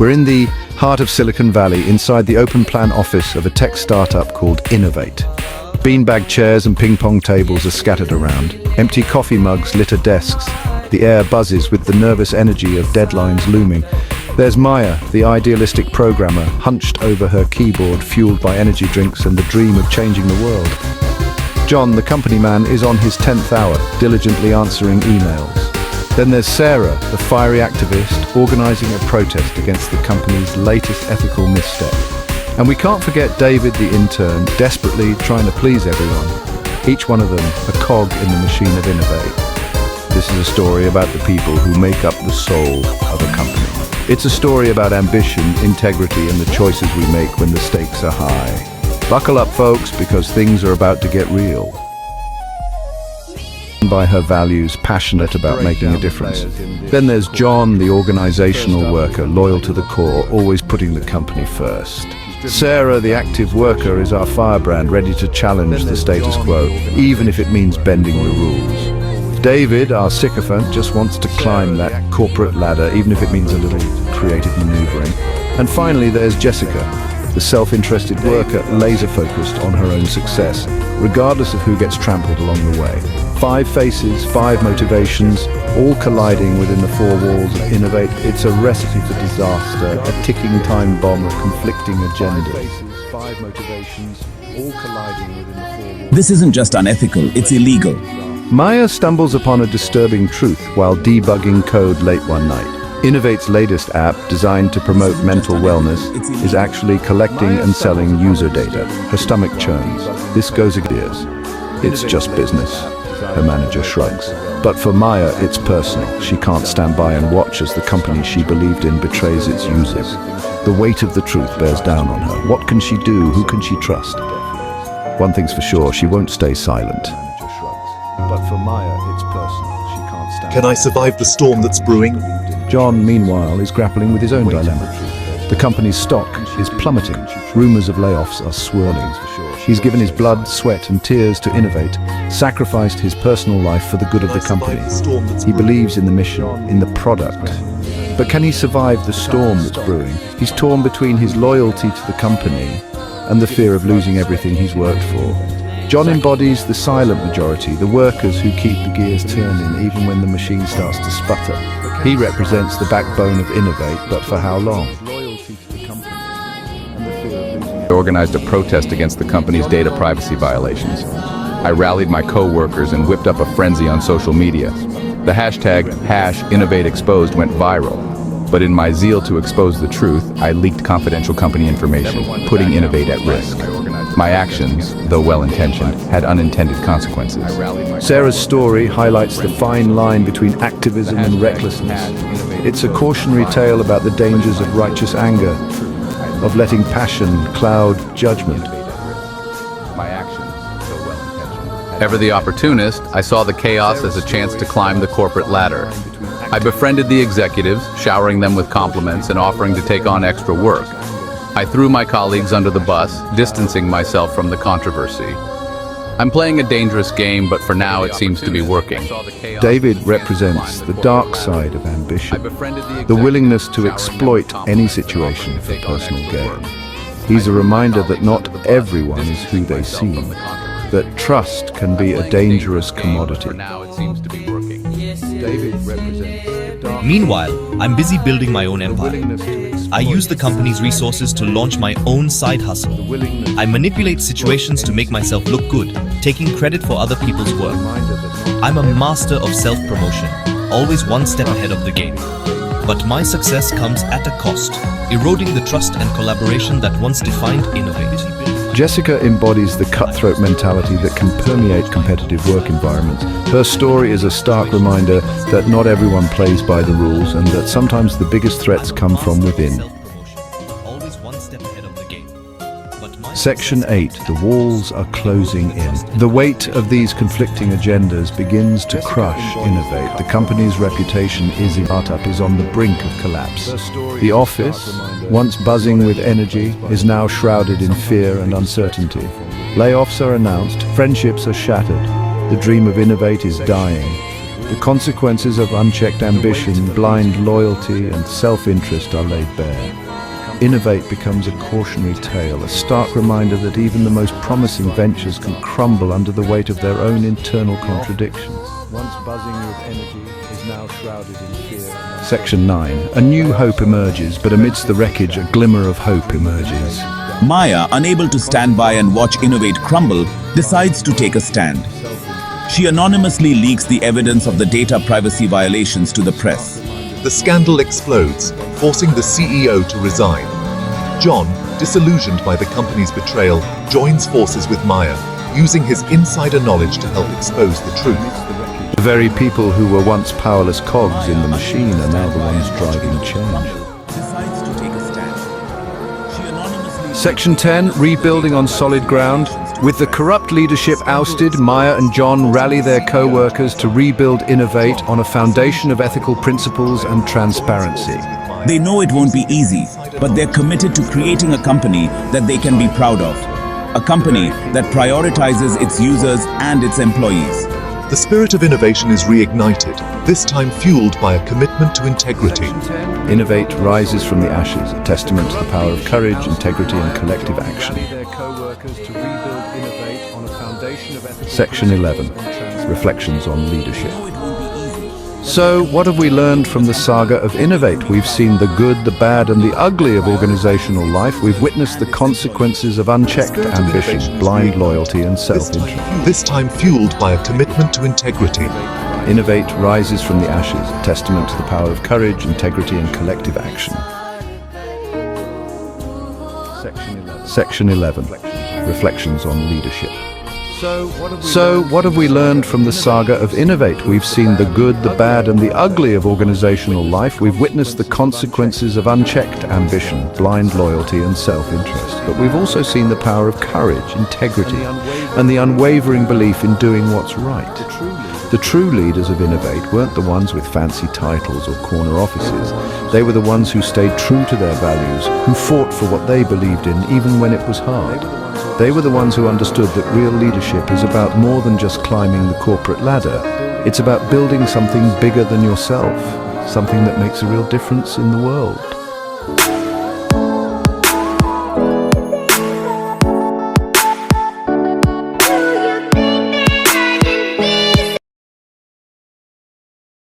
We're in the heart of Silicon Valley, inside the open-plan office of a tech startup called Innovate. Beanbag chairs and ping-pong tables are scattered around. Empty coffee mugs litter desks. The air buzzes with the nervous energy of deadlines looming. There's Maya, the idealistic programmer, hunched over her keyboard, fueled by energy drinks and the dream of changing the world. John, the company man, is on his 10th hour, diligently answering emails. Then there's Sarah, the fiery activist, organizing a protest against the company's latest ethical misstep. And we can't forget David, the intern, desperately trying to please everyone. Each one of them a cog in the machine of Innovate. This is a story about the people who make up the soul of a company. It's a story about ambition, integrity, and the choices we make when the stakes are high. Buckle up, folks, because things are about to get real. By her values, passionate about making a difference. Then there's John, the organizational worker, loyal to the core, always putting the company first. Sarah, the active worker, is our firebrand, ready to challenge the status quo, even if it means bending the rules. David, our sycophant, just wants to climb that corporate ladder, even if it means a little creative maneuvering. And finally, there's Jessica, the self-interested worker, laser-focused on her own success, regardless of who gets trampled along the way. 5 faces, 5 motivations, all colliding within the 4 walls of Innovate. It's a recipe for disaster, a ticking time bomb of conflicting agendas. 5 motivations, all colliding within the 4 walls. This isn't just unethical, it's illegal. Maya stumbles upon a disturbing truth while debugging code late one night. Innovate's latest app, designed to promote mental wellness, is actually collecting and selling user data. Her stomach churns. This goes against. It's just business. Her manager shrugs. But for Maya, it's personal. She can't stand by and watch as the company she believed in betrays its users. The weight of the truth bears down on her. What can she do? Who can she trust? One thing's for sure, she won't stay silent. But for Maya, it's personal. She can't stand. Can I survive the storm that's brewing? John, meanwhile, is grappling with his own dilemma. The company's stock is plummeting. Rumors of layoffs are swirling. He's given his blood, sweat, and tears to Innovate, sacrificed his personal life for the good of the company. He believes in the mission, in the product. But can he survive the storm that's brewing? He's torn between his loyalty to the company and the fear of losing everything he's worked for. John embodies the silent majority, the workers who keep the gears turning even when the machine starts to sputter. He represents the backbone of Innovate, but for how long? I organized a protest against the company's data privacy violations. I rallied my co-workers and whipped up a frenzy on social media. The hashtag #InnovateExposed went viral. But in my zeal to expose the truth, I leaked confidential company information, putting Innovate at risk. My actions, though well-intentioned, had unintended consequences. Sarah's story highlights the fine line between activism and recklessness. It's a cautionary tale about the dangers of righteous anger, of letting passion cloud judgment. Ever the opportunist, I saw the chaos as a chance to climb the corporate ladder. I befriended the executives, showering them with compliments and offering to take on extra work. I threw my colleagues under the bus, distancing myself from the controversy. I'm playing a dangerous game, but for now it seems to be working. David represents the dark side of ambition, the willingness to exploit any situation for personal gain. He's a reminder that not everyone is who they seem, that trust can be a dangerous commodity. David represents the dark. Meanwhile, I'm busy building my own empire. I use the company's resources to launch my own side hustle. I manipulate situations to make myself look good, taking credit for other people's work. I'm a master of self-promotion, always one step ahead of the game. But my success comes at a cost, eroding the trust and collaboration that once defined Innovate. Jessica embodies the cutthroat mentality that can permeate competitive work environments. Her story is a stark reminder that not everyone plays by the rules and that sometimes the biggest threats come from within. Section 8. The walls are closing in. The weight of these conflicting agendas begins to crush Innovate. The company's reputation is on the brink of collapse. The office, once buzzing with energy, is now shrouded in fear and uncertainty. Layoffs are announced, friendships are shattered, the dream of Innovate is dying. The consequences of unchecked ambition, blind loyalty, and self-interest are laid bare. Innovate becomes a cautionary tale, a stark reminder that even the most promising ventures can crumble under the weight of their own internal contradictions. Once buzzing with energy is now shrouded in fear. Section 9. A new hope emerges, but amidst the wreckage, a glimmer of hope emerges. Maya, unable to stand by and watch Innovate crumble, decides to take a stand. She anonymously leaks the evidence of the data privacy violations to the press. The scandal explodes, forcing the CEO to resign. John, disillusioned by the company's betrayal, joins forces with Maya, using his insider knowledge to help expose the truth. The very people who were once powerless cogs in the machine are now the ones driving change. Decides to take a stand. She anonymously Section 10. Rebuilding on solid ground. With the corrupt leadership ousted, Maya and John rally their co-workers to rebuild Innovate on a foundation of ethical principles and transparency. They know it won't be easy, but they're committed to creating a company that they can be proud of. A company that prioritizes its users and its employees. The spirit of innovation is reignited, this time fueled by a commitment to integrity. Innovate rises from the ashes, a testament to the power of courage, integrity, and collective action. Section 11. Reflections on leadership. So, what have we learned from the saga of Innovate? We've seen the good, the bad, and the ugly of organizational life. We've witnessed the consequences of unchecked ambition, blind loyalty, and self-interest. This time fueled by a commitment to integrity. Innovate rises from the ashes, a testament to the power of courage, integrity, and collective action. Section 11. Reflections on leadership. So, what have we learned from the saga of Innovate? We've seen the good, the bad, and the ugly of organizational life. We've witnessed the consequences of unchecked ambition, blind loyalty, and self-interest. But we've also seen the power of courage, integrity, and the unwavering belief in doing what's right. The true leaders of Innovate weren't the ones with fancy titles or corner offices. They were the ones who stayed true to their values, who fought for what they believed in, even when it was hard. They were the ones who understood that real leadership is about more than just climbing the corporate ladder. It's about building something bigger than yourself, something that makes a real difference in the world.